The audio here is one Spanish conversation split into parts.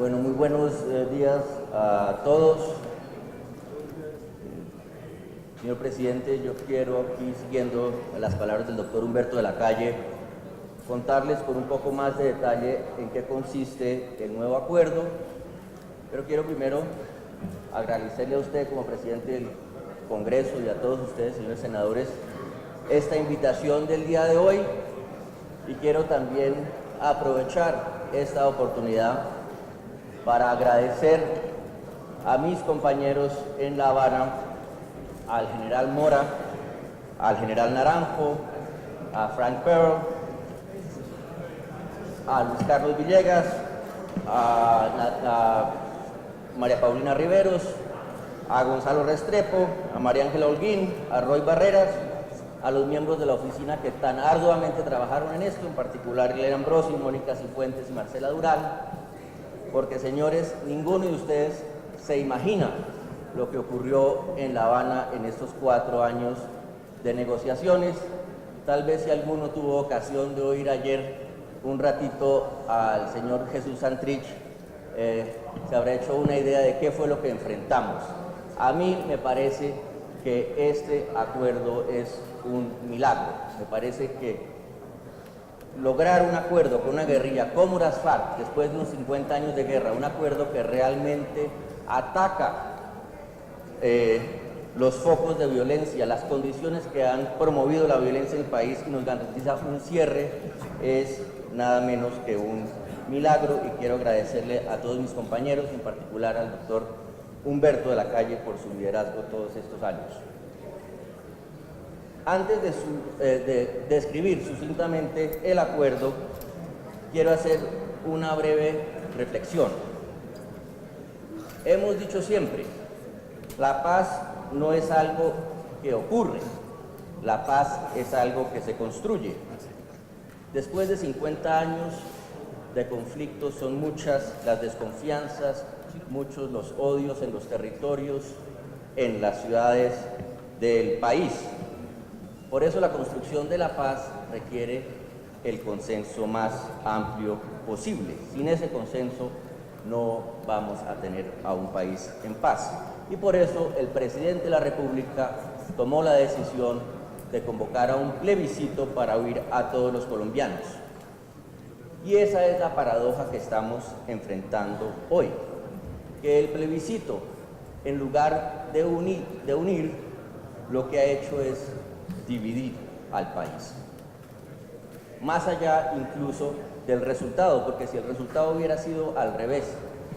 Bueno, muy buenos días a todos. Señor presidente, yo quiero aquí, siguiendo las palabras del doctor Humberto de la Calle, contarles con un poco más de detalle en qué consiste el nuevo acuerdo, pero quiero primero agradecerle a usted como presidente del Congreso y a todos ustedes, señores senadores, esta invitación del día de hoy, y quiero también aprovechar esta oportunidad para agradecer a mis compañeros en La Habana, al general Mora, al general Naranjo, a Frank Pearl, a Luis Carlos Villegas, a María Paulina Riveros, a Gonzalo Restrepo, a María Ángela Holguín, a Roy Barreras, a los miembros de la oficina que tan arduamente trabajaron en esto, en particular Elena Ambrosi, Mónica Cifuentes y Marcela Durán, porque, señores, ninguno de ustedes se imagina lo que ocurrió en La Habana en estos 4 años de negociaciones. Tal vez si alguno tuvo ocasión de oír ayer un ratito al señor Jesús Santrich, se habrá hecho una idea de qué fue lo que enfrentamos. A mí me parece que este acuerdo es un milagro. Me parece que lograr un acuerdo con una guerrilla como las FARC, después de unos 50 años de guerra, un acuerdo que realmente ataca los focos de violencia, las condiciones que han promovido la violencia en el país y nos garantiza un cierre, es nada menos que un milagro, y quiero agradecerle a todos mis compañeros, en particular al doctor Humberto de la Calle, por su liderazgo todos estos años. Antes de describir sucintamente el acuerdo, quiero hacer una breve reflexión. Hemos dicho siempre, la paz no es algo que ocurre, la paz es algo que se construye. Después de 50 años de conflictos, son muchas las desconfianzas, muchos los odios en los territorios, en las ciudades del país. Por eso la construcción de la paz requiere el consenso más amplio posible. Sin ese consenso no vamos a tener a un país en paz. Y por eso el presidente de la República tomó la decisión de convocar a un plebiscito para oír a todos los colombianos. Y esa es la paradoja que estamos enfrentando hoy, que el plebiscito, en lugar de unir, lo que ha hecho es dividir al país. Más allá incluso del resultado, porque si el resultado hubiera sido al revés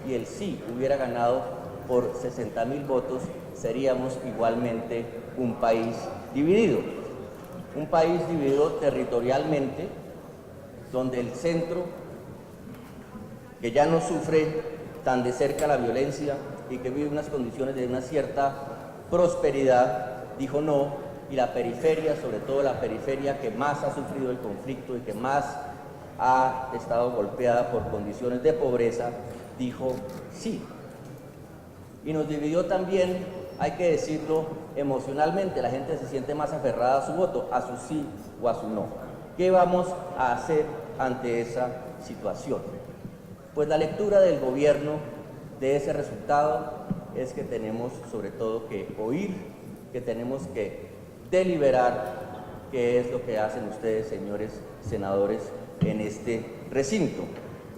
y el sí hubiera ganado por 60.000 votos, seríamos igualmente un país dividido. Un país dividido territorialmente, donde el centro, que ya no sufre tan de cerca la violencia y que vive unas condiciones de una cierta prosperidad, dijo no, y la periferia, sobre todo la periferia que más ha sufrido el conflicto y que más ha estado golpeada por condiciones de pobreza, dijo sí. Y nos dividió también, hay que decirlo, emocionalmente. La gente se siente más aferrada a su voto, a su sí o a su no. ¿Qué vamos a hacer ante esa situación? Pues la lectura del gobierno de ese resultado es que tenemos sobre todo que oír, que tenemos que deliberar, qué es lo que hacen ustedes, señores senadores, en este recinto.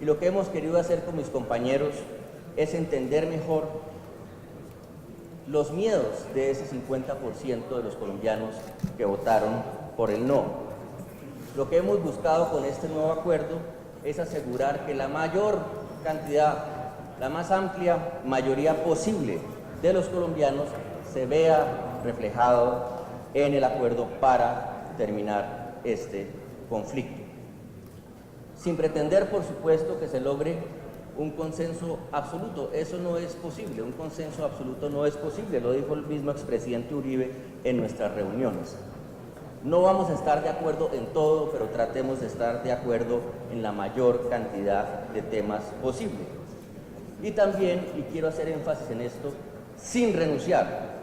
Y lo que hemos querido hacer con mis compañeros es entender mejor los miedos de ese 50% de los colombianos que votaron por el no. Lo que hemos buscado con este nuevo acuerdo es asegurar que la mayor cantidad, la más amplia mayoría posible de los colombianos se vea reflejado en el acuerdo para terminar este conflicto. Sin pretender, por supuesto, que se logre un consenso absoluto. Eso no es posible, un consenso absoluto no es posible, lo dijo el mismo expresidente Uribe en nuestras reuniones. No vamos a estar de acuerdo en todo, pero tratemos de estar de acuerdo en la mayor cantidad de temas posible. Y también, y quiero hacer énfasis en esto, sin renunciar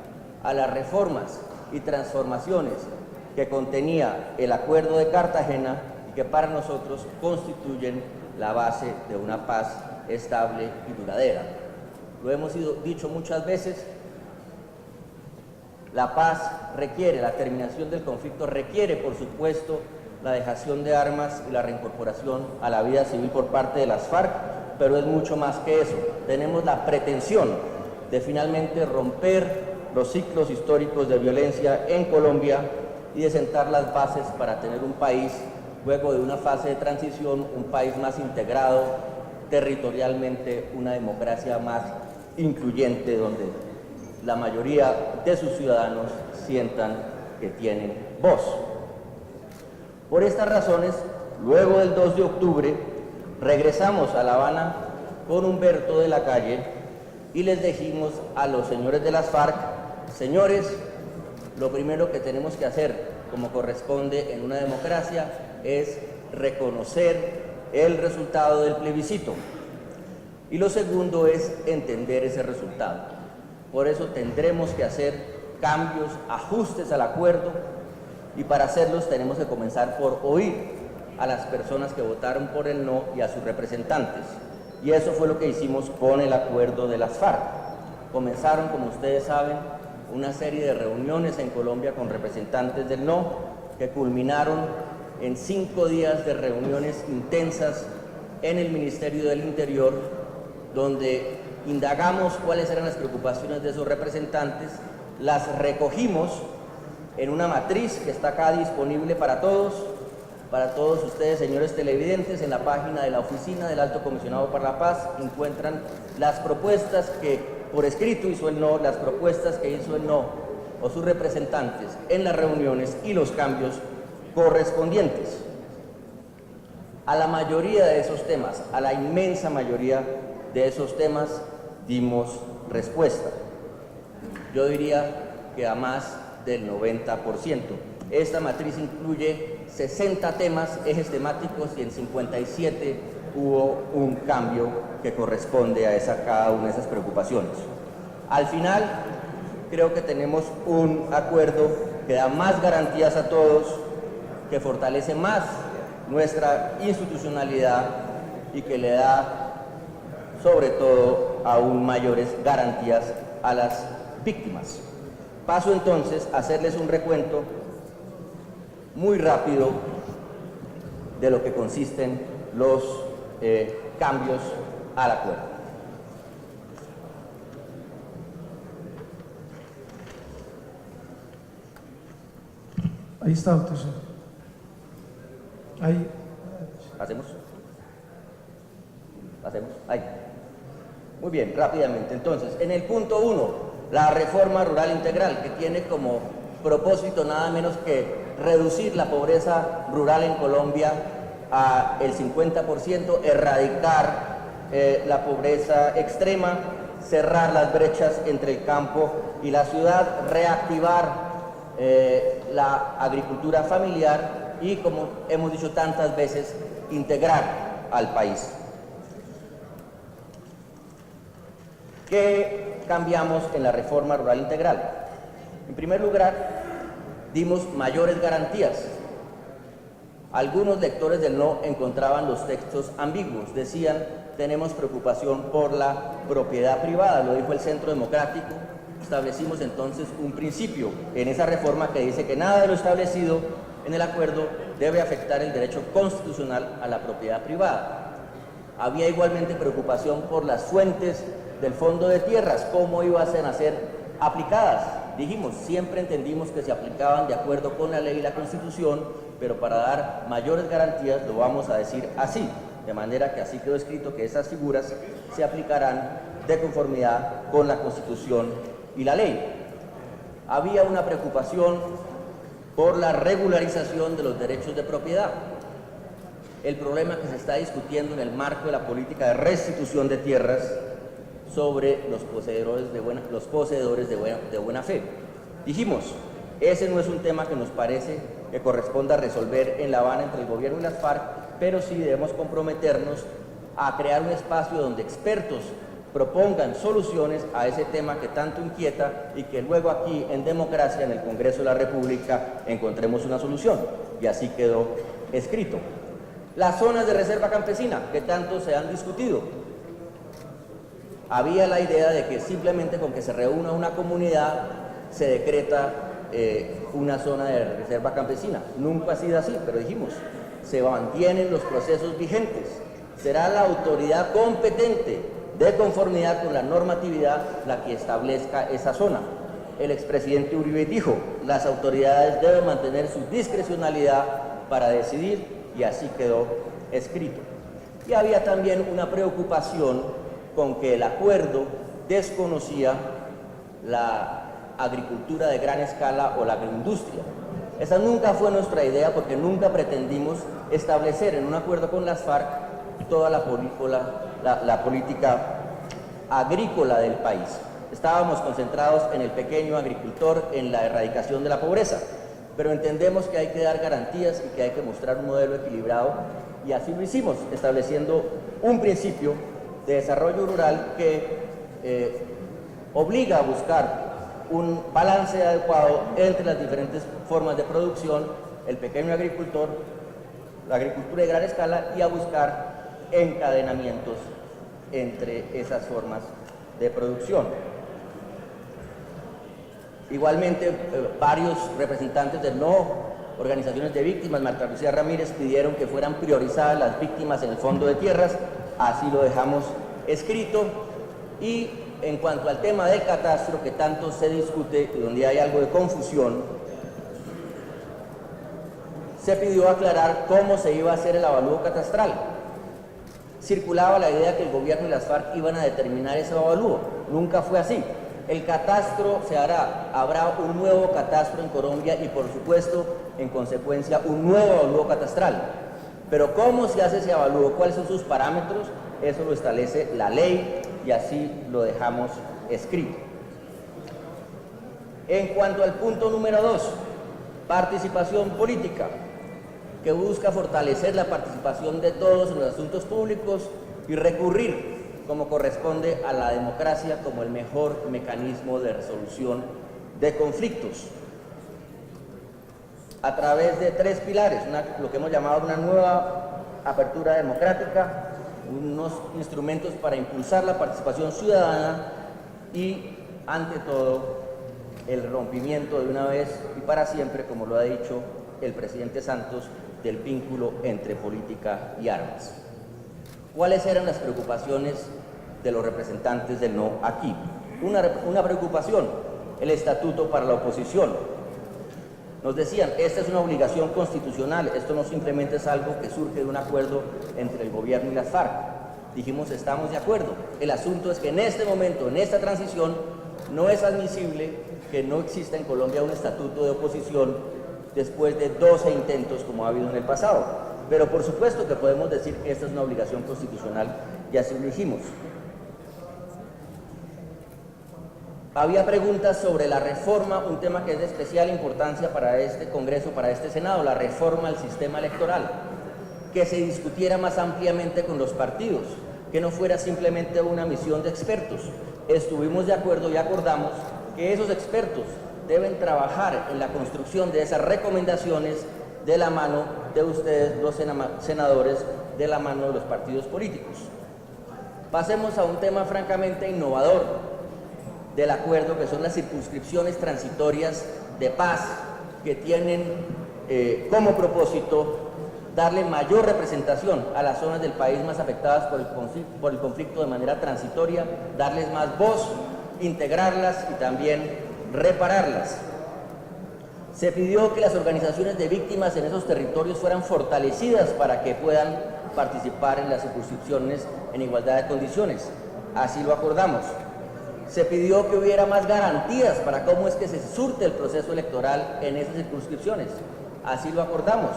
a las reformas y transformaciones que contenía el Acuerdo de Cartagena y que para nosotros constituyen la base de una paz estable y duradera. Lo hemos dicho muchas veces, la paz requiere, la terminación del conflicto requiere, por supuesto, la dejación de armas y la reincorporación a la vida civil por parte de las FARC, pero es mucho más que eso. Tenemos la pretensión de finalmente romper los ciclos históricos de violencia en Colombia y de sentar las bases para tener un país, luego de una fase de transición, un país más integrado territorialmente, una democracia más incluyente, donde la mayoría de sus ciudadanos sientan que tienen voz. Por estas razones, luego del 2 de octubre, regresamos a La Habana con Humberto de la Calle y les dijimos a los señores de las FARC: señores, lo primero que tenemos que hacer, como corresponde en una democracia, es reconocer el resultado del plebiscito. Y lo segundo es entender ese resultado. Por eso tendremos que hacer cambios, ajustes al acuerdo, y para hacerlos tenemos que comenzar por oír a las personas que votaron por el no y a sus representantes. Y eso fue lo que hicimos con el acuerdo de las FARC. Comenzaron, como ustedes saben, una serie de reuniones en Colombia con representantes del no, que culminaron en 5 días de reuniones intensas en el Ministerio del Interior, donde indagamos cuáles eran las preocupaciones de esos representantes, las recogimos en una matriz que está acá disponible para todos ustedes, señores televidentes. En la página de la Oficina del Alto Comisionado para la Paz encuentran las propuestas que por escrito hizo el no, las propuestas que hizo el no o sus representantes en las reuniones y los cambios correspondientes. A la mayoría de esos temas, a la inmensa mayoría de esos temas, dimos respuesta. Yo diría que a más del 90%. Esta matriz incluye 60 temas, ejes temáticos, y en 57 hubo un cambio que corresponde a cada una de esas preocupaciones. Al final, creo que tenemos un acuerdo que da más garantías a todos, que fortalece más nuestra institucionalidad y que le da, sobre todo, aún mayores garantías a las víctimas. Paso entonces a hacerles un recuento muy rápido de lo que consisten los cambios al acuerdo. Ahí está, doctor. Ahí. ¿Hacemos? Ahí. Muy bien, rápidamente. Entonces, en el punto 1, la reforma rural integral, que tiene como propósito nada menos que reducir la pobreza rural en Colombia a el 50%, erradicar la pobreza extrema, cerrar las brechas entre el campo y la ciudad, reactivar la agricultura familiar y, como hemos dicho tantas veces, integrar al país. ¿Qué cambiamos en la reforma rural integral? En primer lugar, dimos mayores garantías. Algunos lectores del no encontraban los textos ambiguos. Decían: tenemos preocupación por la propiedad privada, lo dijo el Centro Democrático. Establecimos entonces un principio en esa reforma que dice que nada de lo establecido en el acuerdo debe afectar el derecho constitucional a la propiedad privada. Había igualmente preocupación por las fuentes del Fondo de Tierras, cómo iban a ser aplicadas. Dijimos, siempre entendimos que se aplicaban de acuerdo con la ley y la Constitución, pero para dar mayores garantías lo vamos a decir así, de manera que así quedó escrito que esas figuras se aplicarán de conformidad con la Constitución y la ley. Había una preocupación por la regularización de los derechos de propiedad. El problema que se está discutiendo en el marco de la política de restitución de tierras sobre los poseedores de buena fe. Dijimos, ese no es un tema que nos parece que corresponda resolver en La Habana entre el gobierno y las FARC, pero sí debemos comprometernos a crear un espacio donde expertos propongan soluciones a ese tema que tanto inquieta y que luego aquí en democracia, en el Congreso de la República, encontremos una solución. Y así quedó escrito. Las zonas de reserva campesina, que tanto se han discutido. había la idea de que simplemente con que se reúna una comunidad se decreta una zona de reserva campesina. Nunca ha sido así, pero dijimos, se mantienen los procesos vigentes. Será la autoridad competente de conformidad con la normatividad la que establezca esa zona. El expresidente Uribe dijo, las autoridades deben mantener su discrecionalidad para decidir, y así quedó escrito. Y había también una preocupación con que el acuerdo desconocía la agricultura de gran escala o la agroindustria. Esa nunca fue nuestra idea, porque nunca pretendimos establecer en un acuerdo con las FARC toda la política agrícola del país. Estábamos concentrados en el pequeño agricultor, en la erradicación de la pobreza, pero entendemos que hay que dar garantías y que hay que mostrar un modelo equilibrado, y así lo hicimos, estableciendo un principio de desarrollo rural que obliga a buscar un balance adecuado entre las diferentes formas de producción, el pequeño agricultor, la agricultura de gran escala, y a buscar encadenamientos entre esas formas de producción. Igualmente, varios representantes de organizaciones de víctimas, Marta Lucía Ramírez, pidieron que fueran priorizadas las víctimas en el fondo de tierras, así lo dejamos escrito. Y en cuanto al tema del catastro, que tanto se discute y donde hay algo de confusión, se pidió aclarar cómo se iba a hacer el avalúo catastral. Circulaba la idea que el gobierno y las FARC iban a determinar ese avalúo. Nunca fue así. El catastro se hará, habrá un nuevo catastro en Colombia y, por supuesto, en consecuencia, un nuevo avalúo catastral. Pero ¿cómo se hace ese avalúo? ¿Cuáles son sus parámetros? Eso lo establece la ley y así lo dejamos escrito. En cuanto al punto número 2, participación política, que busca fortalecer la participación de todos en los asuntos públicos y recurrir, como corresponde, a la democracia como el mejor mecanismo de resolución de conflictos, a través de 3 pilares, lo que hemos llamado una nueva apertura democrática, unos instrumentos para impulsar la participación ciudadana y, ante todo, el rompimiento de una vez y para siempre, como lo ha dicho el presidente Santos, del vínculo entre política y armas. ¿Cuáles eran las preocupaciones de los representantes del no aquí? Una preocupación, el estatuto para la oposición. Nos decían, esta es una obligación constitucional, esto no simplemente es algo que surge de un acuerdo entre el gobierno y las FARC. Dijimos, estamos de acuerdo. El asunto es que en este momento, en esta transición, no es admisible que no exista en Colombia un estatuto de oposición después de 12 intentos como ha habido en el pasado. Pero por supuesto que podemos decir que esta es una obligación constitucional y así lo dijimos. Había preguntas sobre la reforma, un tema que es de especial importancia para este Congreso, para este Senado, la reforma al sistema electoral, que se discutiera más ampliamente con los partidos, que no fuera simplemente una misión de expertos. Estuvimos de acuerdo y acordamos que esos expertos deben trabajar en la construcción de esas recomendaciones de la mano de ustedes, los senadores, de la mano de los partidos políticos. Pasemos a un tema francamente innovador del acuerdo, que son las circunscripciones transitorias de paz, que tienen como propósito darle mayor representación a las zonas del país más afectadas por el conflicto de manera transitoria, darles más voz, integrarlas y también repararlas. Se pidió que las organizaciones de víctimas en esos territorios fueran fortalecidas para que puedan participar en las circunscripciones en igualdad de condiciones. Así lo acordamos. Se pidió que hubiera más garantías para cómo es que se surte el proceso electoral en esas circunscripciones. Así lo acordamos,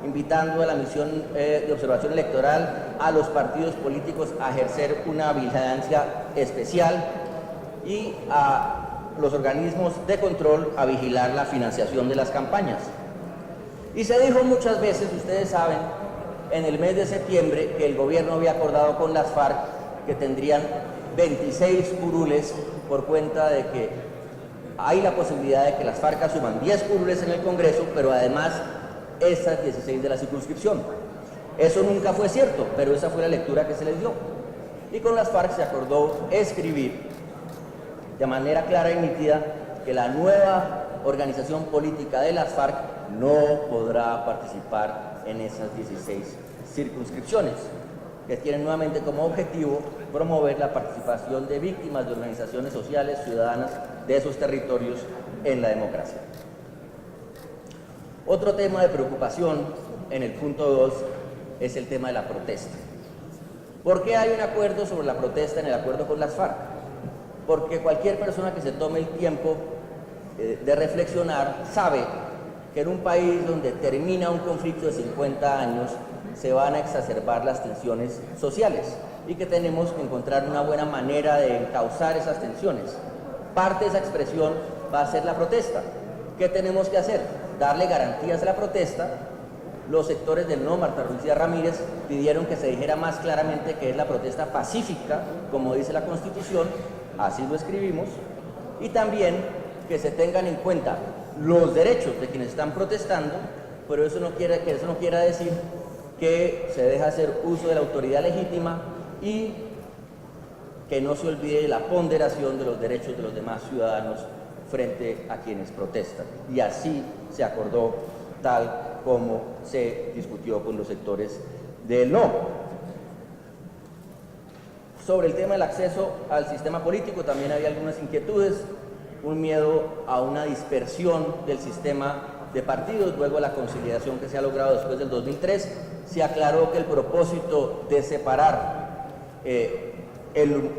invitando a la misión de observación electoral a los partidos políticos a ejercer una vigilancia especial y a los organismos de control a vigilar la financiación de las campañas. Y se dijo muchas veces, ustedes saben, en el mes de septiembre, que el gobierno había acordado con las FARC que tendrían 26 curules, por cuenta de que hay la posibilidad de que las FARC asuman 10 curules en el Congreso, pero además esas 16 de la circunscripción. Eso nunca fue cierto, pero esa fue la lectura que se les dio. Y con las FARC se acordó escribir de manera clara y nítida que la nueva organización política de las FARC no podrá participar en esas 16 circunscripciones, que tienen nuevamente como objetivo promover la participación de víctimas de organizaciones sociales ciudadanas de esos territorios en la democracia. Otro tema de preocupación en el punto 2 es el tema de la protesta. ¿Por qué hay un acuerdo sobre la protesta en el acuerdo con las FARC? Porque cualquier persona que se tome el tiempo de reflexionar sabe que en un país donde termina un conflicto de 50 años se van a exacerbar las tensiones sociales y que tenemos que encontrar una buena manera de encauzar esas tensiones. Parte de esa expresión va a ser la protesta. ¿Qué tenemos que hacer? Darle garantías a la protesta. Los sectores del no, Marta Lucía Ramírez, pidieron que se dijera más claramente que es la protesta pacífica, como dice la Constitución, así lo escribimos, y también que se tengan en cuenta los derechos de quienes están protestando, pero eso no quiera decir que se deja hacer uso de la autoridad legítima y que no se olvide la ponderación de los derechos de los demás ciudadanos frente a quienes protestan. Y así se acordó, tal como se discutió con los sectores del no. Sobre el tema del acceso al sistema político también había algunas inquietudes, un miedo a una dispersión del sistema de partidos, luego la conciliación que se ha logrado después del 2003, se aclaró que el propósito de separar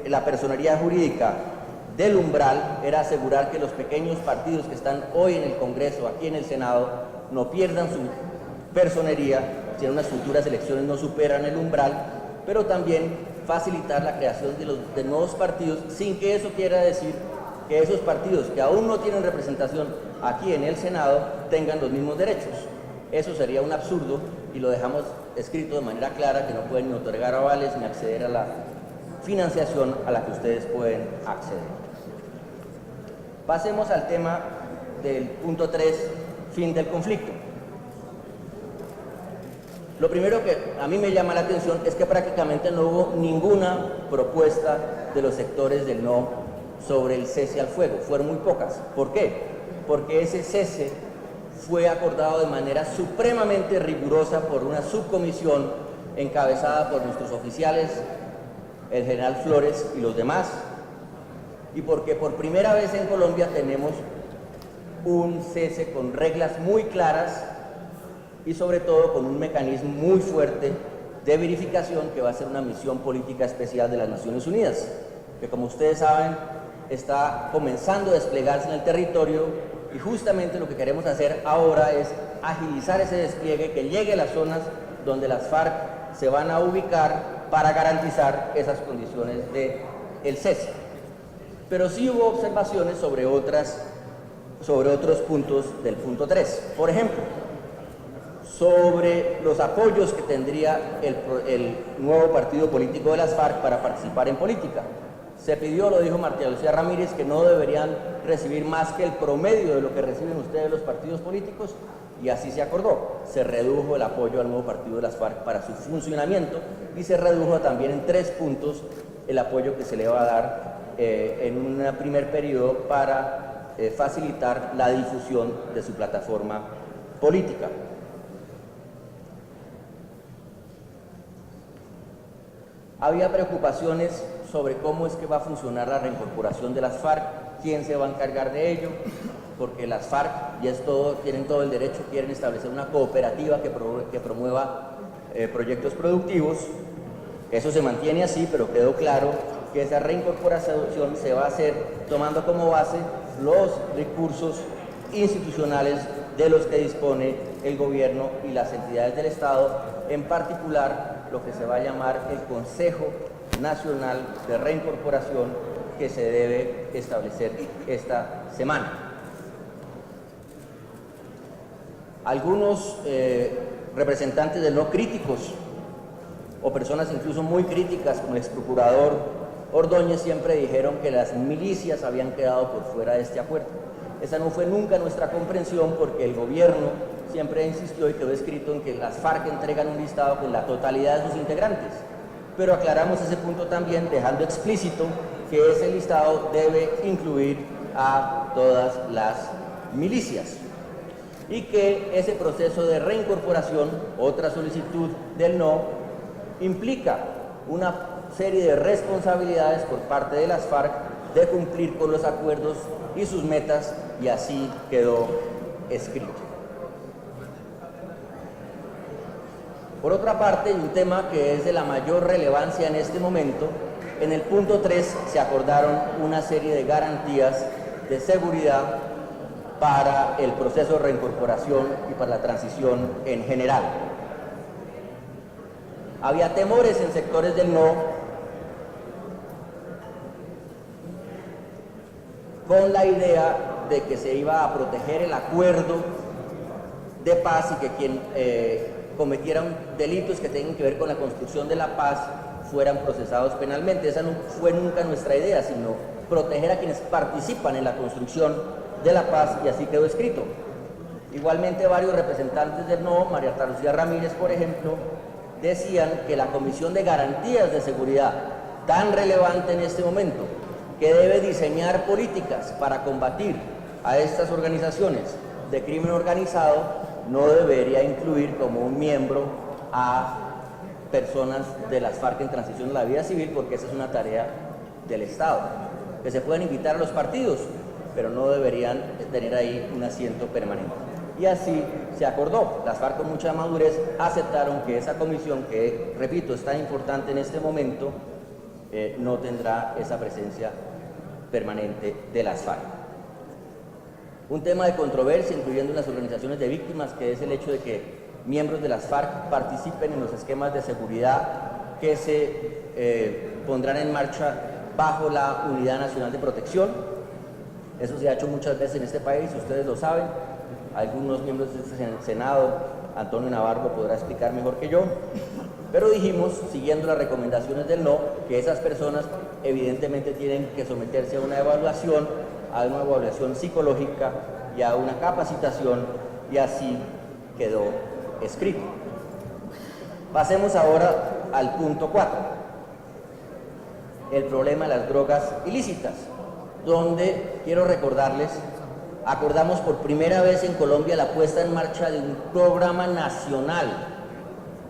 la personería jurídica del umbral era asegurar que los pequeños partidos que están hoy en el Congreso, aquí en el Senado, no pierdan su personería, si en unas futuras elecciones no superan el umbral, pero también facilitar la creación de nuevos partidos, sin que eso quiera decir que esos partidos que aún no tienen representación aquí en el Senado tengan los mismos derechos. Eso sería un absurdo y lo dejamos escrito de manera clara, que no pueden ni otorgar avales ni acceder a la financiación a la que ustedes pueden acceder. Pasemos al tema del punto 3, fin del conflicto. Lo primero que a mí me llama la atención es que prácticamente no hubo ninguna propuesta de los sectores del no sobre el cese al fuego, fueron muy pocas. ¿Por qué? Porque ese cese fue acordado de manera supremamente rigurosa por una subcomisión encabezada por nuestros oficiales, el general Flores y los demás, y porque por primera vez en Colombia tenemos un cese con reglas muy claras y sobre todo con un mecanismo muy fuerte de verificación que va a ser una misión política especial de las Naciones Unidas, que como ustedes saben está comenzando a desplegarse en el territorio, y justamente lo que queremos hacer ahora es agilizar ese despliegue, que llegue a las zonas donde las FARC se van a ubicar para garantizar esas condiciones del cese. Pero sí hubo observaciones sobre otros puntos del punto 3. Por ejemplo, sobre los apoyos que tendría el nuevo partido político de las FARC para participar en política. Se pidió, lo dijo Marta Lucía Ramírez, que no deberían recibir más que el promedio de lo que reciben ustedes los partidos políticos, y así se acordó. Se redujo el apoyo al nuevo partido de las FARC para su funcionamiento y se redujo también en 3 puntos el apoyo que se le va a dar en un primer periodo para facilitar la difusión de su plataforma política. Había preocupaciones sobre cómo es que va a funcionar la reincorporación de las FARC, quién se va a encargar de ello, porque las FARC, y tienen todo el derecho, quieren establecer una cooperativa que promueva proyectos productivos. Eso se mantiene así, pero quedó claro que esa reincorporación se va a hacer tomando como base los recursos institucionales de los que dispone el gobierno y las entidades del Estado, en particular lo que se va a llamar el Consejo Nacional de Reincorporación, que se debe establecer esta semana. Algunos representantes de no críticos o personas incluso muy críticas, como el exprocurador Ordóñez, siempre dijeron que las milicias habían quedado por fuera de este acuerdo. Esa no fue nunca nuestra comprensión, porque el gobierno siempre insistió y quedó escrito en que las FARC entregan un listado con la totalidad de sus integrantes. pero aclaramos ese punto también dejando explícito que ese listado debe incluir a todas las milicias y que ese proceso de reincorporación, otra solicitud del no, implica una serie de responsabilidades por parte de las FARC de cumplir con los acuerdos y sus metas, y así quedó escrito. Por otra parte, y un tema que es de la mayor relevancia en este momento, en el punto 3 se acordaron una serie de garantías de seguridad para el proceso de reincorporación y para la transición en general. Había temores en sectores del no con la idea de que se iba a proteger el acuerdo de paz y que quien cometiera delitos que tengan que ver con la construcción de la paz fueran procesados penalmente. Esa no fue nunca nuestra idea, sino proteger a quienes participan en la construcción de la paz, y así quedó escrito. Igualmente, varios representantes del no, María Lucía Ramírez, por ejemplo, decían que la Comisión de Garantías de Seguridad, tan relevante en este momento, que debe diseñar políticas para combatir a estas organizaciones de crimen organizado, no debería incluir como un miembro a personas de las FARC en transición a la vida civil, porque esa es una tarea del Estado. Que se pueden invitar a los partidos, pero no deberían tener ahí un asiento permanente. Y así se acordó. Las FARC, con mucha madurez, aceptaron que esa comisión, que repito, es tan importante en este momento, no tendrá esa presencia permanente de las FARC. Un tema de controversia, incluyendo las organizaciones de víctimas, que es el hecho de que miembros de las FARC participen en los esquemas de seguridad que se pondrán en marcha bajo la Unidad Nacional de Protección. Eso se ha hecho muchas veces en este país, ustedes lo saben. Algunos miembros del Senado, Antonio Navarro, podrá explicar mejor que yo, pero dijimos, siguiendo las recomendaciones del no, que esas personas evidentemente tienen que someterse a una evaluación psicológica y a una capacitación, y así quedó escrito. Pasemos ahora al punto 4, el problema de las drogas ilícitas, donde quiero recordarles, acordamos por primera vez en Colombia la puesta en marcha de un programa nacional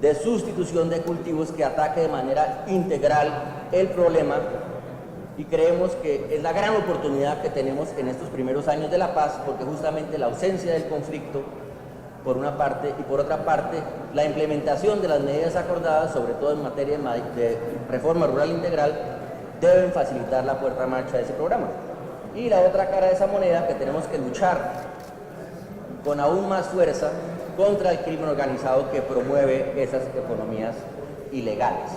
de sustitución de cultivos que ataque de manera integral el problema, y creemos que es la gran oportunidad que tenemos en estos primeros años de la paz, porque justamente la ausencia del conflicto, por una parte, y por otra parte, la implementación de las medidas acordadas, sobre todo en materia de reforma rural integral, deben facilitar la puesta en marcha de ese programa. Y la otra cara de esa moneda, que tenemos que luchar con aún más fuerza contra el crimen organizado que promueve esas economías ilegales.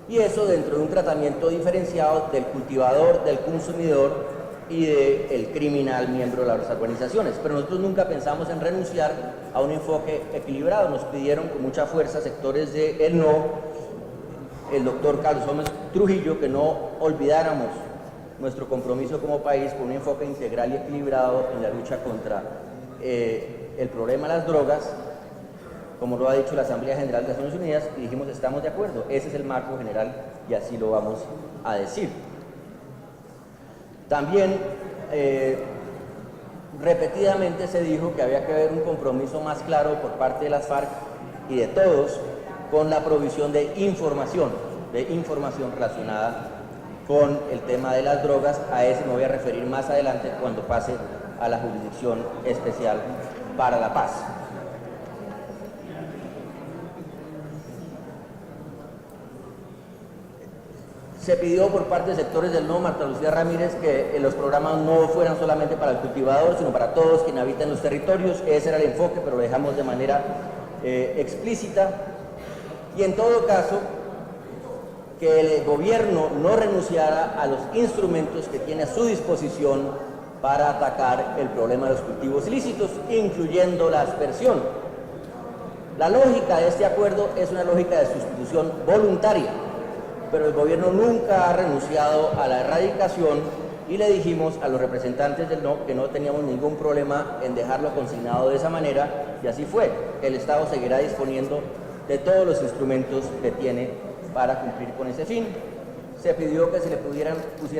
Y eso dentro de un tratamiento diferenciado del cultivador, del consumidor y del criminal miembro de las organizaciones. Pero nosotros nunca pensamos en renunciar a un enfoque equilibrado. Nos pidieron con mucha fuerza sectores de el no, el doctor Carlos Gómez Trujillo, que no olvidáramos nuestro compromiso como país con un enfoque integral y equilibrado en la lucha contra el problema de las drogas, como lo ha dicho la Asamblea General de las Naciones Unidas, y dijimos, estamos de acuerdo, ese es el marco general y así lo vamos a decir. También repetidamente se dijo que había que haber un compromiso más claro por parte de las FARC y de todos con la provisión de información relacionada con el tema de las drogas. A ese me voy a referir más adelante cuando pase a la Jurisdicción Especial para la Paz. Se pidió por parte de sectores del no, Marta Lucía Ramírez, que los programas no fueran solamente para el cultivador, sino para todos quienes habitan los territorios. Ese era el enfoque, pero lo dejamos de manera explícita. Y en todo caso, que el gobierno no renunciara a los instrumentos que tiene a su disposición para atacar el problema de los cultivos ilícitos, incluyendo la aspersión. La lógica de este acuerdo es una lógica de sustitución voluntaria, pero el gobierno nunca ha renunciado a la erradicación, y le dijimos a los representantes del no que no teníamos ningún problema en dejarlo consignado de esa manera, y así fue. El Estado seguirá disponiendo de todos los instrumentos que tiene para cumplir con ese fin. Se pidió que se le pusieran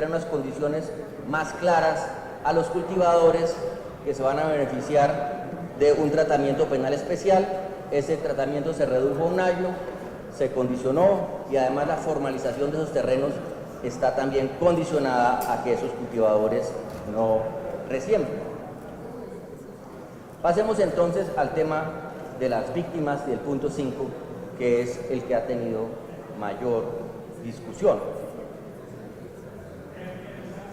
unas condiciones más claras a los cultivadores que se van a beneficiar de un tratamiento penal especial. Ese tratamiento se redujo a 1 año, se condicionó, y además la formalización de esos terrenos está también condicionada a que esos cultivadores no resiembren. Pasemos entonces al tema de las víctimas del punto 5, que es el que ha tenido mayor discusión.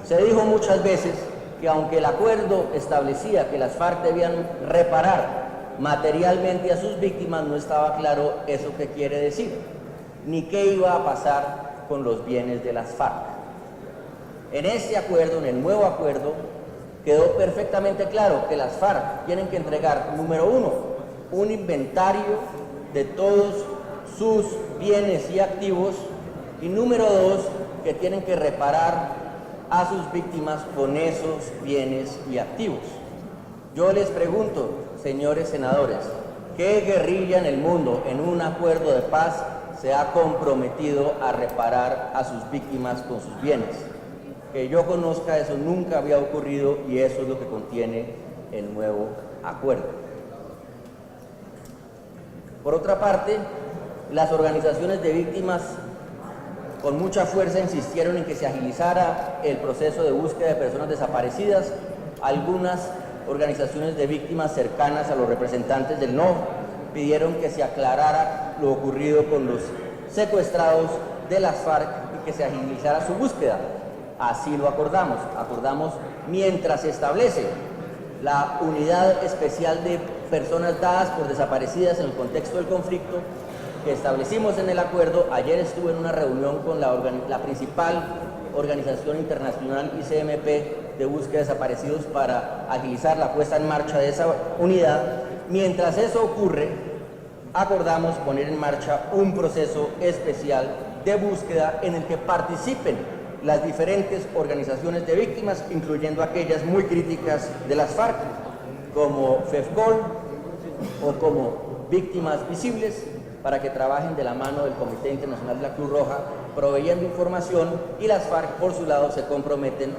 Se dijo muchas veces que aunque el acuerdo establecía que las FARC debían reparar materialmente a sus víctimas, no estaba claro eso que quiere decir, ni qué iba a pasar con los bienes de las FARC. En este acuerdo, en el nuevo acuerdo, quedó perfectamente claro que las FARC tienen que entregar, número 1, un inventario de todos sus bienes y activos, y número 2, que tienen que reparar a sus víctimas con esos bienes y activos. Yo les pregunto, señores senadores, ¿qué guerrilla en el mundo en un acuerdo de paz se ha comprometido a reparar a sus víctimas con sus bienes? Que yo conozca, eso nunca había ocurrido, y eso es lo que contiene el nuevo acuerdo. Por otra parte, las organizaciones de víctimas con mucha fuerza insistieron en que se agilizara el proceso de búsqueda de personas desaparecidas. Algunas organizaciones de víctimas cercanas a los representantes del NO pidieron que se aclarara lo ocurrido con los secuestrados de las FARC y que se agilizara su búsqueda. Así lo acordamos. Acordamos, mientras se establece la unidad especial de personas dadas por desaparecidas en el contexto del conflicto que establecimos en el acuerdo. Ayer estuve en una reunión con la principal organización internacional ICMP de búsqueda de desaparecidos para agilizar la puesta en marcha de esa unidad. Mientras eso ocurre, acordamos poner en marcha un proceso especial de búsqueda en el que participen las diferentes organizaciones de víctimas, incluyendo aquellas muy críticas de las FARC, como FEFCOL o como Víctimas Visibles, para que trabajen de la mano del Comité Internacional de la Cruz Roja, proveyendo información, y las FARC, por su lado, se comprometen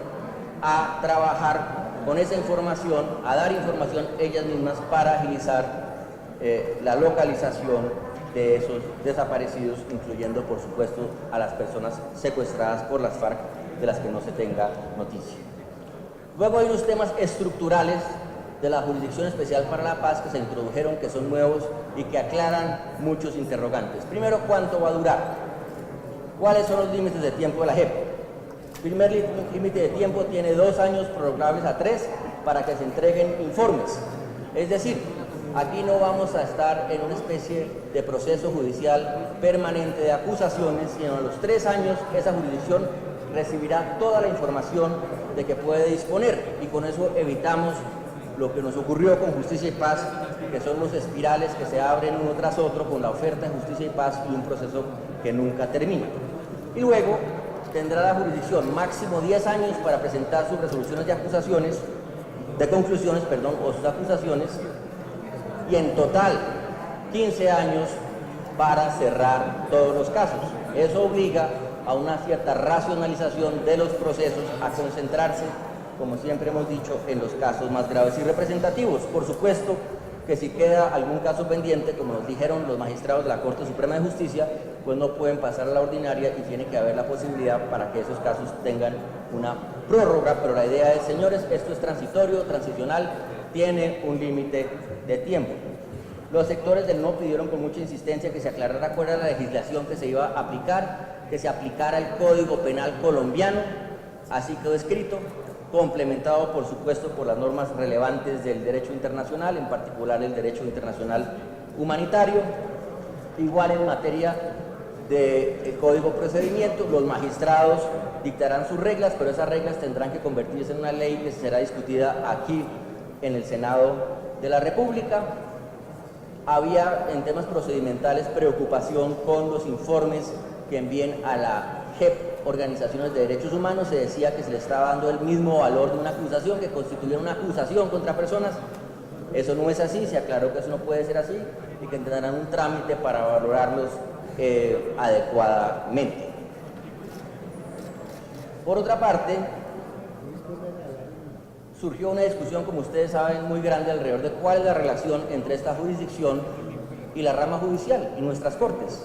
a trabajar con esa información, a dar información ellas mismas para agilizar la localización de esos desaparecidos, incluyendo, por supuesto, a las personas secuestradas por las FARC de las que no se tenga noticia. Luego hay unos temas estructurales de la Jurisdicción Especial para la Paz que se introdujeron, que son nuevos y que aclaran muchos interrogantes. Primero, ¿cuánto va a durar? ¿Cuáles son los límites de tiempo de la JEP? El primer límite de tiempo tiene 2 años, prorrogables a 3, para que se entreguen informes. Es decir, aquí no vamos a estar en una especie de proceso judicial permanente de acusaciones, sino a los 3 años esa jurisdicción recibirá toda la información de que puede disponer, y con eso evitamos lo que nos ocurrió con Justicia y Paz, que son los espirales que se abren uno tras otro con la oferta de Justicia y Paz y un proceso que nunca termina. Y luego tendrá la jurisdicción máximo 10 años para presentar sus resoluciones de acusaciones, o sus acusaciones, y en total 15 años para cerrar todos los casos. Eso obliga a una cierta racionalización de los procesos, a concentrarse, como siempre hemos dicho, en los casos más graves y representativos. Por supuesto que si queda algún caso pendiente, como nos dijeron los magistrados de la Corte Suprema de Justicia, pues no pueden pasar a la ordinaria y tiene que haber la posibilidad para que esos casos tengan una prórroga, pero la idea es, señores, esto es transitorio, transicional, tiene un límite de tiempo. Los sectores del no pidieron con mucha insistencia que se aclarara cuál era la legislación que se iba a aplicar, que se aplicara el Código Penal colombiano, así quedó escrito, complementado por supuesto por las normas relevantes del derecho internacional, en particular el derecho internacional humanitario. Igual en materia de código procedimiento, los magistrados dictarán sus reglas, pero esas reglas tendrán que convertirse en una ley que será discutida aquí en el Senado de la República. Había en temas procedimentales preocupación con los informes que envíen a la JEP, organizaciones de derechos humanos. Se decía que se le estaba dando el mismo valor de una acusación, que constituyera una acusación contra personas. Eso no es así, se aclaró que eso no puede ser así y que tendrán un trámite para valorarlos adecuadamente. Por otra parte, surgió una discusión, como ustedes saben, muy grande alrededor de cuál es la relación entre esta jurisdicción y la rama judicial y nuestras cortes.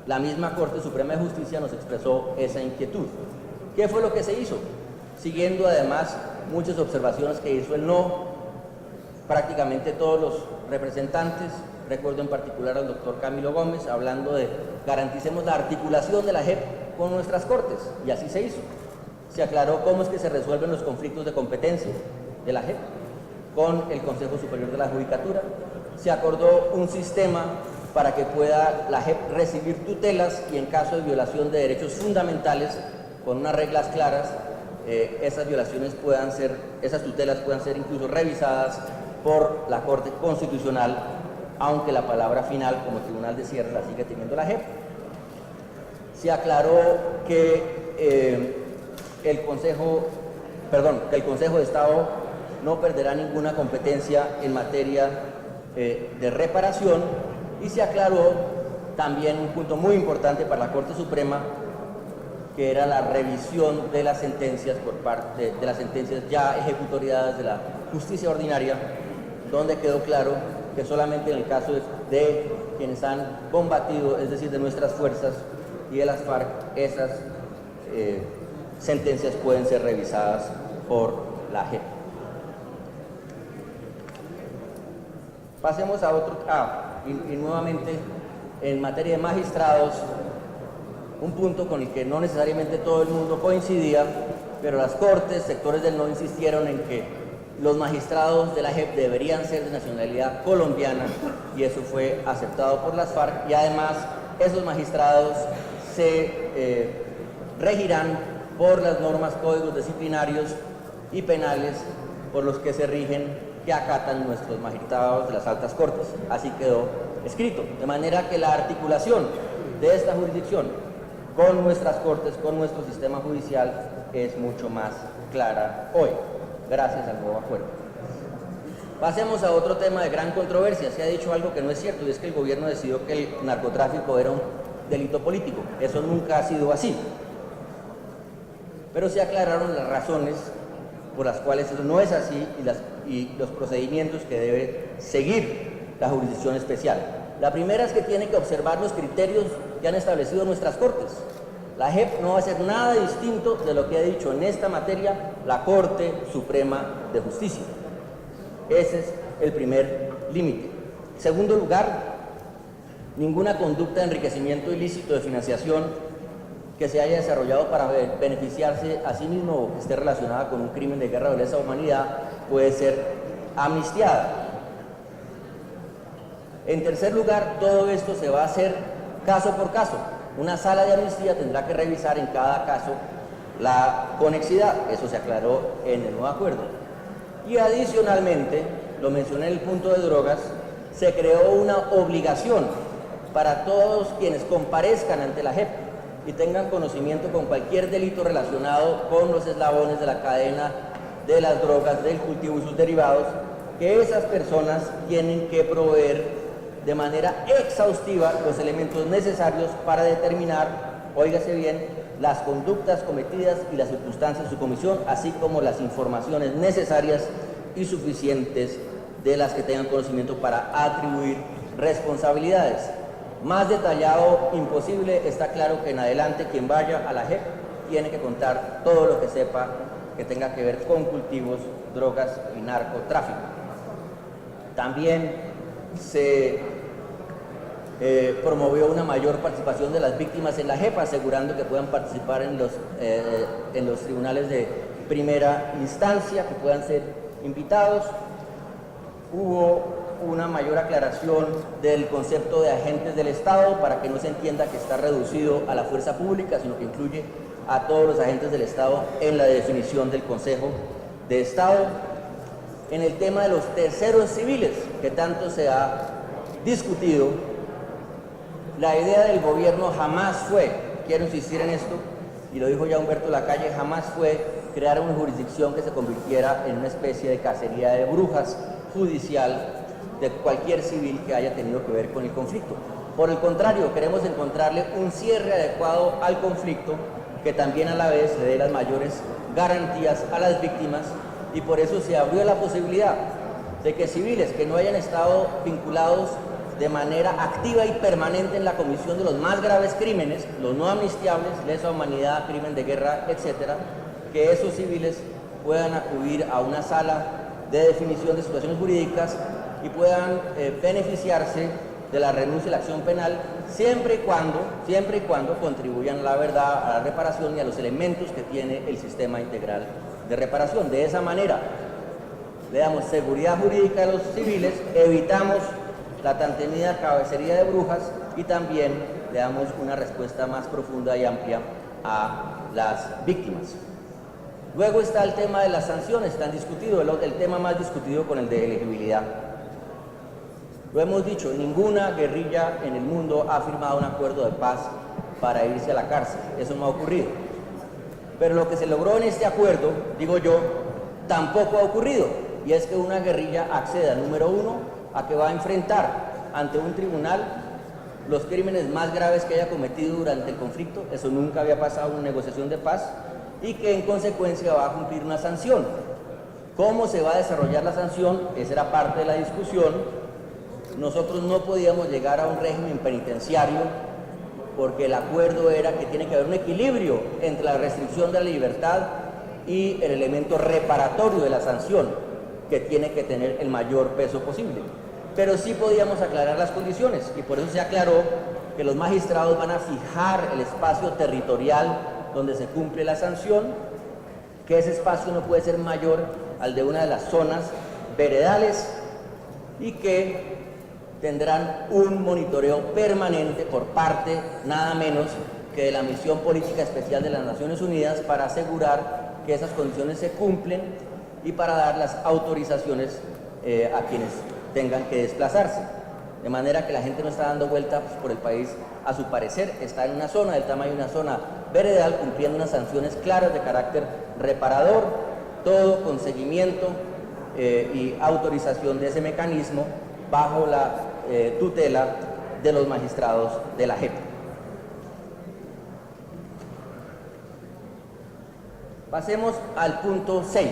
La misma Corte Suprema de Justicia nos expresó esa inquietud. ¿Qué fue lo que se hizo? Siguiendo además muchas observaciones que hizo el prácticamente todos los representantes, recuerdo en particular al doctor Camilo Gómez, hablando de garanticemos la articulación de la JEP con nuestras cortes, y así se hizo. Se aclaró cómo es que se resuelven los conflictos de competencia de la JEP con el Consejo Superior de la Judicatura. Se acordó un sistema para que pueda la JEP recibir tutelas y en caso de violación de derechos fundamentales, con unas reglas claras, esas tutelas puedan ser incluso revisadas por la Corte Constitucional, aunque la palabra final como tribunal de cierre la sigue teniendo la JEP. Se aclaró que el Consejo de Estado no perderá ninguna competencia en materia de reparación, y se aclaró también un punto muy importante para la Corte Suprema, que era la revisión de las sentencias por parte de las sentencias ya ejecutoriadas de la justicia ordinaria, donde quedó claro que solamente en el caso de quienes han combatido, es decir, de nuestras fuerzas y de las FARC, esas sentencias pueden ser revisadas por la JEP. Pasemos a otro, y nuevamente en materia de magistrados, un punto con el que no necesariamente todo el mundo coincidía, pero las cortes, sectores del no, insistieron en que los magistrados de la JEP deberían ser de nacionalidad colombiana, y eso fue aceptado por las FARC, y además esos magistrados se regirán por las normas, códigos disciplinarios y penales por los que se rigen, que acatan nuestros magistrados de las altas cortes. Así quedó escrito, de manera que la articulación de esta jurisdicción con nuestras cortes, con nuestro sistema judicial, es mucho más clara hoy, gracias al nuevo acuerdo. Pasemos a otro tema de gran controversia. Se ha dicho algo que no es cierto, y es que el gobierno decidió que el narcotráfico era un delito político. Eso nunca ha sido así. Pero se aclararon las razones por las cuales eso no es así y los procedimientos que debe seguir la jurisdicción especial. La primera es que tiene que observar los criterios que han establecido nuestras cortes. La JEP no va a hacer nada distinto de lo que ha dicho en esta materia la Corte Suprema de Justicia. Ese es el primer límite. En segundo lugar, ninguna conducta de enriquecimiento ilícito de financiación que se haya desarrollado para beneficiarse a sí mismo o que esté relacionada con un crimen de guerra o de lesa humanidad puede ser amnistiada. En tercer lugar, todo esto se va a hacer caso por caso. Una sala de amnistía tendrá que revisar en cada caso la conexidad. Eso se aclaró en el nuevo acuerdo. Y adicionalmente, lo mencioné en el punto de drogas, se creó una obligación para todos quienes comparezcan ante la JEP y tengan conocimiento con cualquier delito relacionado con los eslabones de la cadena de las drogas, del cultivo y sus derivados, que esas personas tienen que proveer de manera exhaustiva los elementos necesarios para determinar, óigase bien, las conductas cometidas y las circunstancias de su comisión, así como las informaciones necesarias y suficientes de las que tengan conocimiento para atribuir responsabilidades. Más detallado, imposible. Está claro que en adelante quien vaya a la JEP tiene que contar todo lo que sepa que tenga que ver con cultivos, drogas y narcotráfico. También se promovió una mayor participación de las víctimas en la JEP, asegurando que puedan participar en los tribunales de primera instancia, que puedan ser invitados. Hubo una mayor aclaración del concepto de agentes del Estado para que no se entienda que está reducido a la fuerza pública, sino que incluye a todos los agentes del Estado en la definición del Consejo de Estado. En el tema de los terceros civiles, que tanto se ha discutido, la idea del gobierno jamás fue, quiero insistir en esto, y lo dijo ya Humberto Lacalle, jamás fue crear una jurisdicción que se convirtiera en una especie de cacería de brujas judicial de cualquier civil que haya tenido que ver con el conflicto. Por el contrario, queremos encontrarle un cierre adecuado al conflicto que también a la vez le dé las mayores garantías a las víctimas, y por eso se abrió la posibilidad de que civiles que no hayan estado vinculados de manera activa y permanente en la comisión de los más graves crímenes, los no amnistiables, lesa humanidad, crimen de guerra, etcétera, que esos civiles puedan acudir a una sala de definición de situaciones jurídicas y puedan beneficiarse de la renuncia y la acción penal siempre y cuando contribuyan a la verdad, a la reparación y a los elementos que tiene el sistema integral de reparación. De esa manera le damos seguridad jurídica a los civiles, evitamos la tan temida cacería de brujas y también le damos una respuesta más profunda y amplia a las víctimas. Luego está el tema de las sanciones, tan discutido, el tema más discutido con el de elegibilidad. Lo hemos dicho, ninguna guerrilla en el mundo ha firmado un acuerdo de paz para irse a la cárcel, eso no ha ocurrido. Pero lo que se logró en este acuerdo, digo yo, tampoco ha ocurrido, y es que una guerrilla acceda, número uno, a que va a enfrentar ante un tribunal los crímenes más graves que haya cometido durante el conflicto, eso nunca había pasado en una negociación de paz, y que en consecuencia va a cumplir una sanción. ¿Cómo se va a desarrollar la sanción? Esa era parte de la discusión. Nosotros no podíamos llegar a un régimen penitenciario porque el acuerdo era que tiene que haber un equilibrio entre la restricción de la libertad y el elemento reparatorio de la sanción, que tiene que tener el mayor peso posible. Pero sí podíamos aclarar las condiciones, y por eso se aclaró que los magistrados van a fijar el espacio territorial donde se cumple la sanción, que ese espacio no puede ser mayor al de una de las zonas veredales, y que tendrán un monitoreo permanente por parte nada menos que de la Misión Política Especial de las Naciones Unidas para asegurar que esas condiciones se cumplen y para dar las autorizaciones a quienes tengan que desplazarse. De manera que la gente no está dando vueltas por el país a su parecer, está en una zona del tamaño de una zona veredal cumpliendo unas sanciones claras de carácter reparador, todo con seguimiento y autorización de ese mecanismo bajo la tutela de los magistrados de la JEP. Pasemos al punto 6,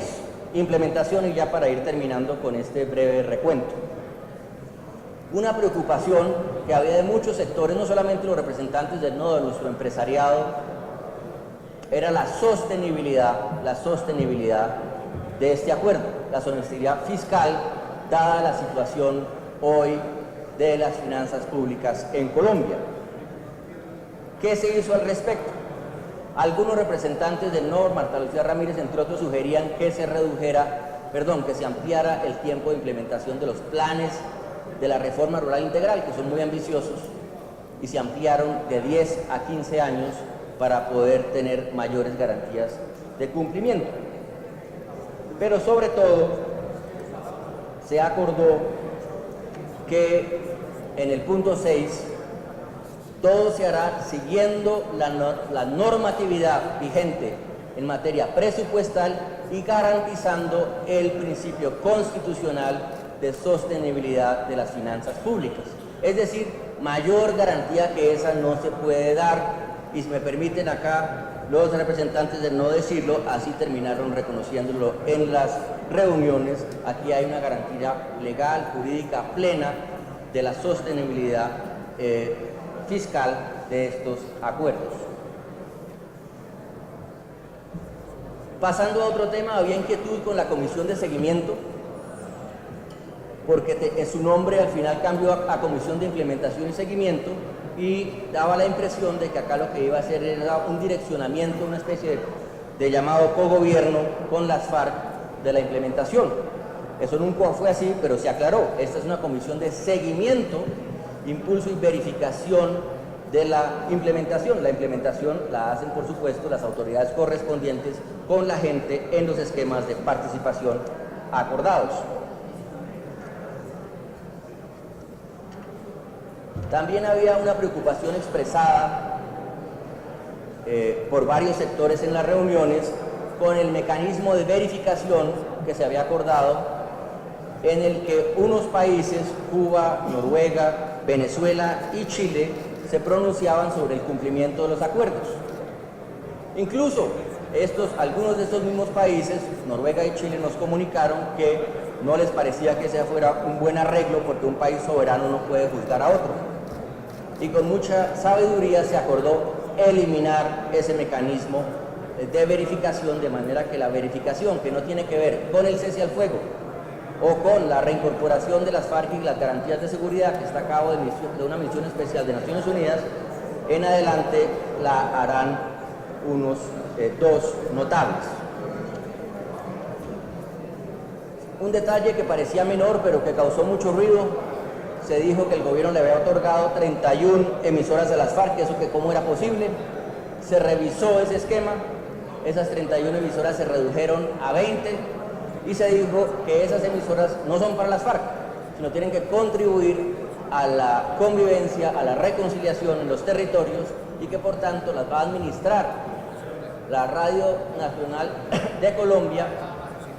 implementación, y ya para ir terminando con este breve recuento. Una preocupación que había de muchos sectores, no solamente los representantes del nodo, de nuestro empresariado, era la sostenibilidad de este acuerdo, la sostenibilidad fiscal, dada la situación hoy de las finanzas públicas en Colombia. ¿Qué se hizo al respecto? Algunos representantes del NOR, Marta Lucía Ramírez, entre otros, sugerían que se que se ampliara el tiempo de implementación de los planes de la reforma rural integral, que son muy ambiciosos, y se ampliaron de 10 a 15 años para poder tener mayores garantías de cumplimiento. Pero sobre todo, se acordó que en el punto 6 todo se hará siguiendo la normatividad vigente en materia presupuestal y garantizando el principio constitucional de sostenibilidad de las finanzas públicas. Es decir, mayor garantía que esa no se puede dar, y si me permiten acá los representantes de no decirlo, así terminaron reconociéndolo en las reuniones. Aquí hay una garantía legal, jurídica plena de la sostenibilidad fiscal de estos acuerdos. Pasando a otro tema, había inquietud con la comisión de seguimiento, porque su nombre al final cambió a Comisión de Implementación y Seguimiento, y daba la impresión de que acá lo que iba a hacer era un direccionamiento, una especie de llamado cogobierno con las FARC de la implementación. Eso nunca fue así, pero se aclaró. Esta es una comisión de seguimiento, impulso y verificación de la implementación. La implementación la hacen, por supuesto, las autoridades correspondientes con la gente en los esquemas de participación acordados. También había una preocupación expresada por varios sectores en las reuniones con el mecanismo de verificación que se había acordado, en el que unos países, Cuba, Noruega, Venezuela y Chile, se pronunciaban sobre el cumplimiento de los acuerdos. Incluso algunos de estos mismos países, Noruega y Chile, nos comunicaron que no les parecía que ese fuera un buen arreglo porque un país soberano no puede juzgar a otro. Y con mucha sabiduría se acordó eliminar ese mecanismo de verificación, de manera que la verificación, que no tiene que ver con el cese al fuego o con la reincorporación de las FARC y las garantías de seguridad que está a cabo de una misión especial de Naciones Unidas, en adelante la harán unos dos notables. Un detalle que parecía menor pero que causó mucho ruido: se dijo que el gobierno le había otorgado 31 emisoras a las FARC, eso que cómo era posible. Se revisó ese esquema, esas 31 emisoras se redujeron a 20 y se dijo que esas emisoras no son para las FARC, sino tienen que contribuir a la convivencia, a la reconciliación en los territorios, y que por tanto las va a administrar la Radio Nacional de Colombia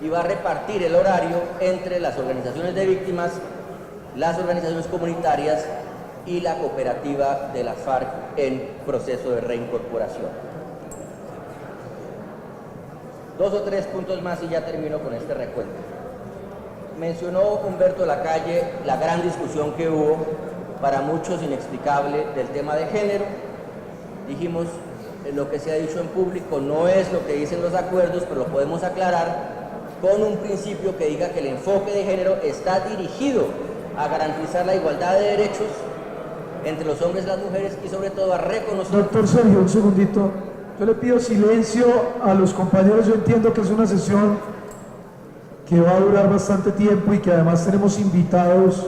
y va a repartir el horario entre las organizaciones de víctimas, las organizaciones comunitarias y la cooperativa de las FARC en proceso de reincorporación. Dos o tres puntos más y ya termino con este recuento. Mencionó Humberto Lacalle la gran discusión que hubo, para muchos inexplicable, del tema de género. Dijimos, lo que se ha dicho en público no es lo que dicen los acuerdos, pero lo podemos aclarar con un principio que diga que el enfoque de género está dirigido a garantizar la igualdad de derechos entre los hombres y las mujeres, y sobre todo a reconocer... Doctor Sergio, un segundito. Yo le pido silencio a los compañeros. Yo entiendo que es una sesión que va a durar bastante tiempo y que además tenemos invitados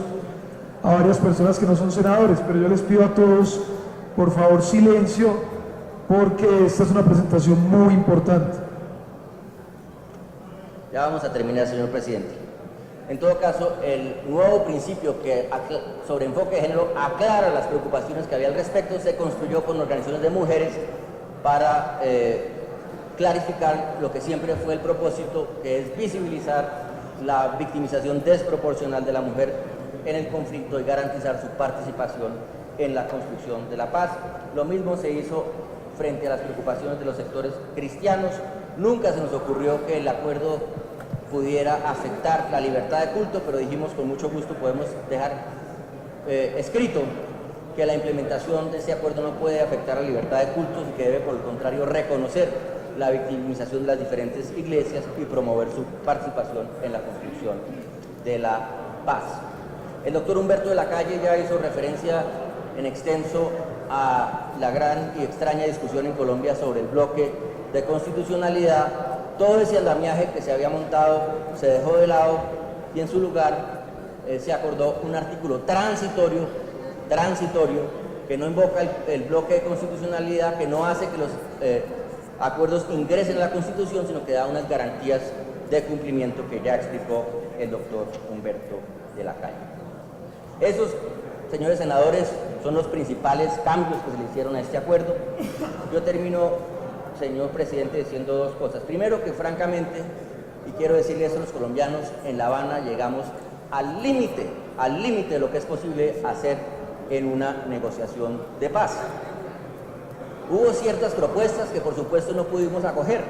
a varias personas que no son senadores, pero yo les pido a todos, por favor, silencio, porque esta es una presentación muy importante. Ya vamos a terminar, señor presidente. En todo caso, el nuevo principio que sobre enfoque de género aclara las preocupaciones que había al respecto. Se construyó con organizaciones de mujeres para clarificar lo que siempre fue el propósito, que es visibilizar la victimización desproporcional de la mujer en el conflicto y garantizar su participación en la construcción de la paz. Lo mismo se hizo frente a las preocupaciones de los sectores cristianos. Nunca se nos ocurrió que el acuerdo pudiera afectar la libertad de culto, pero dijimos con mucho gusto podemos dejar escrito que la implementación de ese acuerdo no puede afectar la libertad de cultos y que debe, por el contrario, reconocer la victimización de las diferentes iglesias y promover su participación en la construcción de la paz. El doctor Humberto de Lacalle ya hizo referencia en extenso a la gran y extraña discusión en Colombia sobre el bloque de constitucionalidad. Todo ese andamiaje que se había montado se dejó de lado y en su lugar se acordó un artículo transitorio que no invoca el bloque de constitucionalidad, que no hace que los acuerdos ingresen a la Constitución, sino que da unas garantías de cumplimiento que ya explicó el doctor Humberto de Lacalle. Esos, señores senadores, son los principales cambios que se le hicieron a este acuerdo. Yo termino, señor presidente, diciendo dos cosas. Primero, que francamente, y quiero decirle eso a los colombianos, en La Habana llegamos al límite de lo que es posible hacer en una negociación de paz. Hubo ciertas propuestas que por supuesto no pudimos acoger,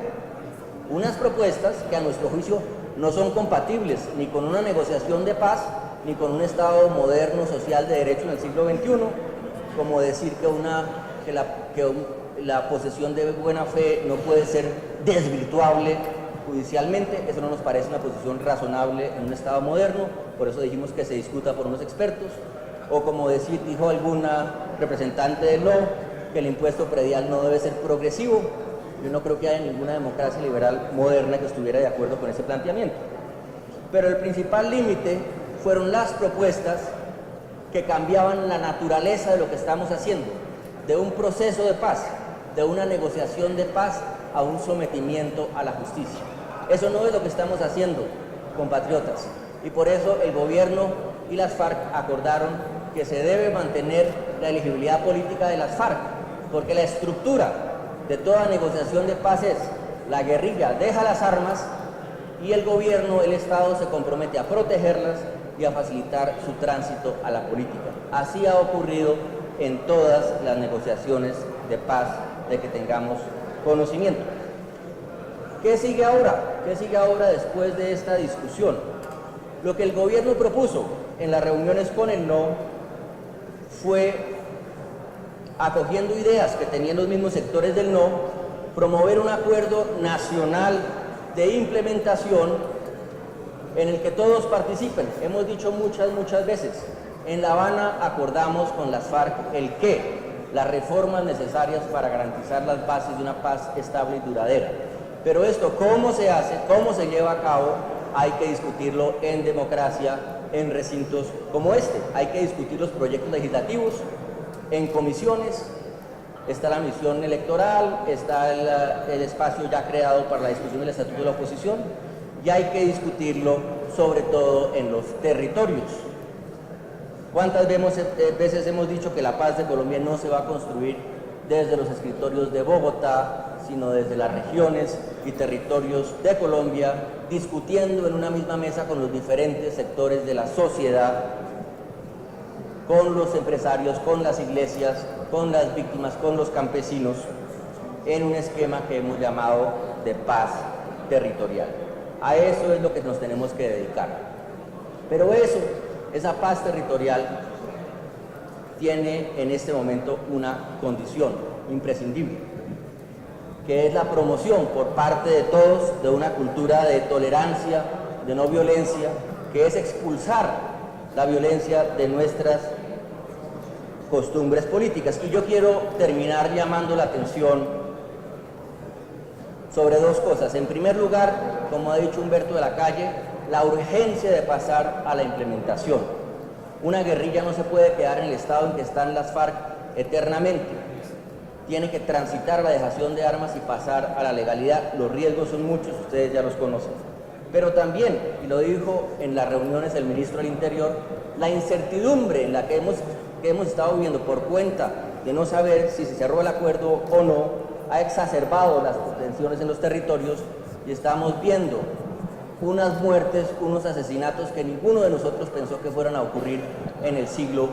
unas propuestas que a nuestro juicio no son compatibles ni con una negociación de paz ni con un Estado moderno, social, de derecho en el siglo XXI, como decir que la posesión de buena fe no puede ser desvirtuable judicialmente. Eso no nos parece una posición razonable en un Estado moderno, por eso dijimos que se discuta por unos expertos. O como dijo alguna representante del no, que el impuesto predial no debe ser progresivo. Yo no creo que haya ninguna democracia liberal moderna que estuviera de acuerdo con ese planteamiento. Pero el principal límite fueron las propuestas que cambiaban la naturaleza de lo que estamos haciendo, de un proceso de paz, de una negociación de paz a un sometimiento a la justicia. Eso no es lo que estamos haciendo, compatriotas, y por eso el gobierno y las FARC acordaron que se debe mantener la elegibilidad política de las FARC, porque la estructura de toda negociación de paz es: la guerrilla deja las armas y el gobierno, el Estado, se compromete a protegerlas y a facilitar su tránsito a la política. Así ha ocurrido en todas las negociaciones de paz de que tengamos conocimiento. ¿Qué sigue ahora? ¿Qué sigue ahora después de esta discusión? Lo que el gobierno propuso en las reuniones con el no fue, acogiendo ideas que tenían los mismos sectores del no, promover un acuerdo nacional de implementación en el que todos participen. Hemos dicho muchas veces, en La Habana acordamos con las FARC el qué, las reformas necesarias para garantizar las bases de una paz estable y duradera. Pero esto, ¿cómo se hace? ¿Cómo se lleva a cabo? Hay que discutirlo en democracia, en recintos como este. Hay que discutir los proyectos legislativos en comisiones. Está la misión electoral, está el espacio ya creado para la discusión del estatuto de la oposición, y hay que discutirlo sobre todo en los territorios. ¿Cuántas veces hemos dicho que la paz de Colombia no se va a construir desde los escritorios de Bogotá, sino desde las regiones y territorios de Colombia, discutiendo en una misma mesa con los diferentes sectores de la sociedad, con los empresarios, con las iglesias, con las víctimas, con los campesinos, en un esquema que hemos llamado de paz territorial? A eso es lo que nos tenemos que dedicar. Pero esa paz territorial tiene en este momento una condición imprescindible, que es la promoción por parte de todos de una cultura de tolerancia, de no violencia, que es expulsar la violencia de nuestras costumbres políticas. Y yo quiero terminar llamando la atención sobre dos cosas. En primer lugar, como ha dicho Humberto de la Calle, la urgencia de pasar a la implementación. Una guerrilla no se puede quedar en el estado en que están las FARC eternamente. Tiene que transitar la dejación de armas y pasar a la legalidad. Los riesgos son muchos, ustedes ya los conocen. Pero también, y lo dijo en las reuniones el ministro del Interior, la incertidumbre en la que hemos estado viviendo por cuenta de no saber si se cerró el acuerdo o no, ha exacerbado las tensiones en los territorios, y estamos viendo unas muertes, unos asesinatos que ninguno de nosotros pensó que fueran a ocurrir en el siglo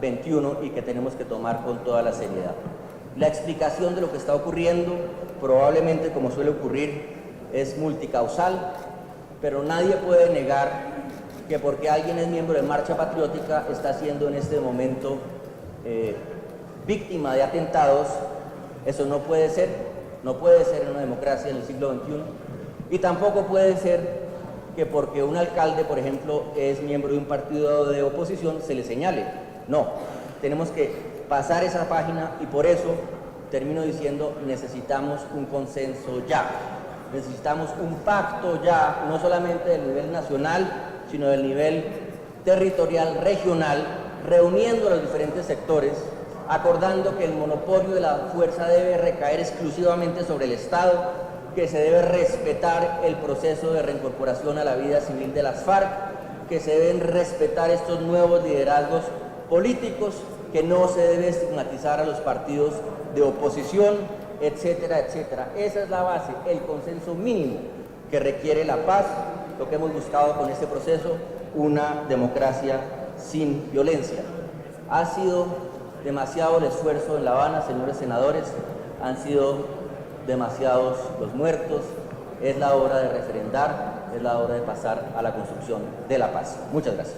XXI y que tenemos que tomar con toda la seriedad. La explicación de lo que está ocurriendo, probablemente, como suele ocurrir, es multicausal, pero nadie puede negar que porque alguien es miembro de Marcha Patriótica está siendo en este momento víctima de atentados. Eso no puede ser en una democracia en el siglo XXI, y tampoco puede ser que porque un alcalde, por ejemplo, es miembro de un partido de oposición se le señale. No, tenemos que pasar esa página, y por eso termino diciendo: necesitamos un consenso ya, necesitamos un pacto ya, no solamente del nivel nacional, sino del nivel territorial, regional, reuniendo a los diferentes sectores, acordando que el monopolio de la fuerza debe recaer exclusivamente sobre el Estado, que se debe respetar el proceso de reincorporación a la vida civil de las FARC, que se deben respetar estos nuevos liderazgos políticos, que no se debe estigmatizar a los partidos de oposición, etcétera, etcétera. Esa es la base, el consenso mínimo que requiere la paz, lo que hemos buscado con este proceso, una democracia sin violencia. Ha sido demasiado el esfuerzo en La Habana, señores senadores, han sido demasiados los muertos. Es la hora de referendar, es la hora de pasar a la construcción de la paz. Muchas gracias.